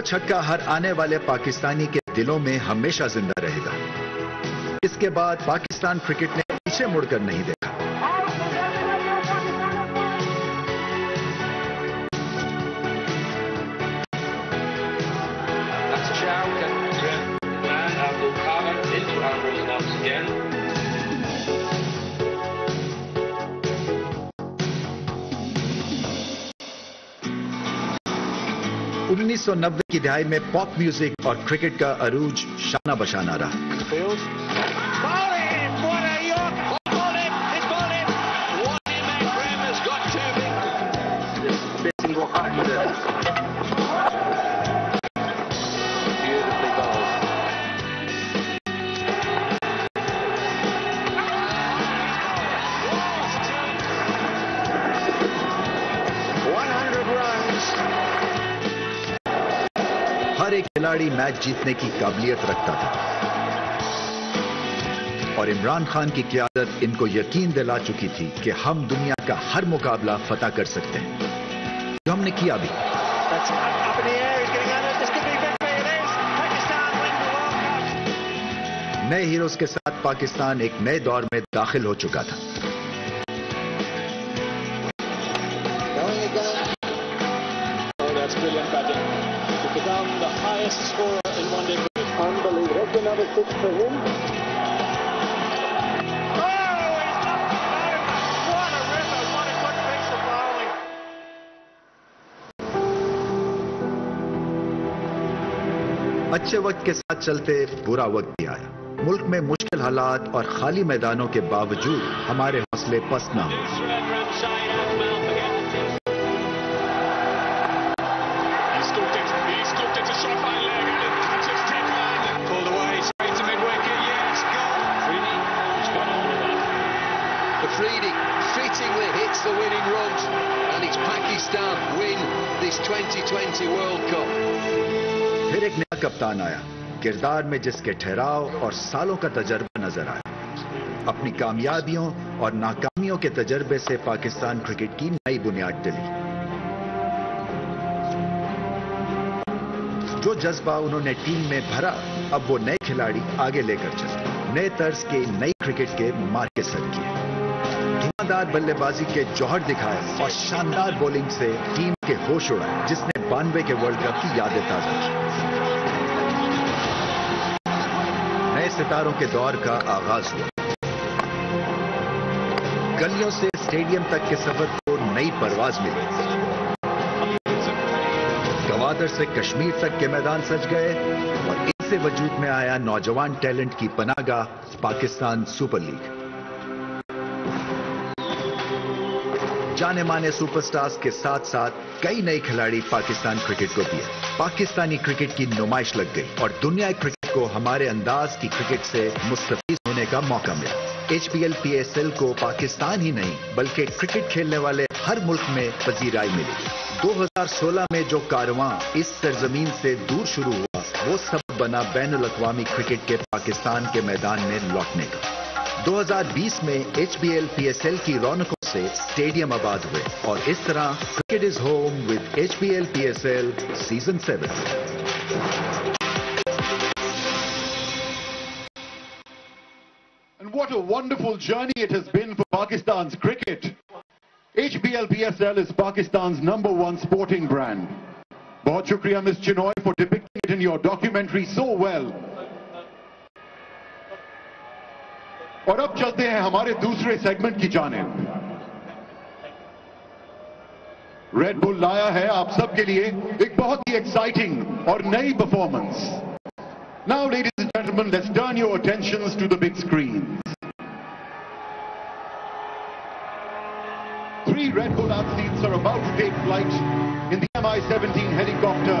छक्का हर आने वाले पाकिस्तानी के दिलों में हमेशा जिंदा रहेगा। इसके बाद पाकिस्तान क्रिकेट ने पीछे मुड़कर नहीं देखा। उन्नीस सौ 1990 की दहाई में पॉप म्यूजिक और क्रिकेट का अरूज शाना बशाना रहा। हर एक खिलाड़ी मैच जीतने की काबिलियत रखता था और इमरान खान की क़ियादत इनको यकीन दिला चुकी थी कि हम दुनिया का हर मुकाबला फतह कर सकते हैं, जो हमने किया भी। नए हीरोज के साथ पाकिस्तान एक नए दौर में दाखिल हो चुका था। Become the highest scorer in one day cricket. Unbelievable. That's another 6 for him. Oh, he's knocked it over. What a ripper. What a good piece of bowling. अच्छे वक्त के साथ चलते बुरा वक्त भी आया। मुल्क में मुश्किल हालात और खाली मैदानों के बावजूद हमारे हौसले पस्त न हो। Fittingly hits the winning runs and it's Pakistan win this 2020 World Cup. फिर एक नया कप्तान आया, किरदार में जिसके ठहराव और सालों का तजर्बा नजर आया। अपनी कामयाबियों और नाकामियों के तजर्बे से पाकिस्तान क्रिकेट की नई बुनियाद डली। जो जज्बा उन्होंने टीम में भरा, अब वो नए खिलाड़ी आगे लेकर चले। नए तर्ज के नई क्रिकेट के मार्के सर किए, धुआंधार बल्लेबाजी के जौहर दिखाए और शानदार बॉलिंग से टीम के होश उड़ाए, जिसने 92 के वर्ल्ड कप की यादें ताजा की। नए सितारों के दौर का आगाज हुआ। गलियों से स्टेडियम तक के सफर को नई परवाज मिली। गवादर से कश्मीर तक के मैदान सज गए और इनसे वजूद में आया नौजवान टैलेंट की पनाहगाह पाकिस्तान सुपर लीग। जाने माने सुपरस्टार्स के साथ साथ कई नए खिलाड़ी पाकिस्तान क्रिकेट को दिए। पाकिस्तानी क्रिकेट की नुमाइश लग गई और दुनिया क्रिकेट को हमारे अंदाज की क्रिकेट से मुस्तफीद होने का मौका मिला। HPL PSL को पाकिस्तान ही नहीं बल्कि क्रिकेट खेलने वाले हर मुल्क में पजीराई मिली। 2016 में जो कारवां इस सरजमीन से दूर शुरू हुआ, वो सबब बना बैनुल अक़वामी क्रिकेट के पाकिस्तान के मैदान में लौटने का। 2020 में HPL PSL की रौनकों से स्टेडियम आबाद हुए और इस तरह cricket is home with HPL PSL season 7। And what a wonderful journey it has been for Pakistan's cricket. HPL PSL is Pakistan's #1 sporting brand. Bahut shukriya Ms. Chinoy for depicting it in your documentary so well. और अब चलते हैं हमारे दूसरे segment की जानिब। Red bull लाया है आप सबके लिए एक बहुत ही एक्साइटिंग और नई performance. Now, ladies and gentlemen, let's turn your attentions to the big screens. 3 Red Bull athletes are about to take flight in the Mi-17 helicopter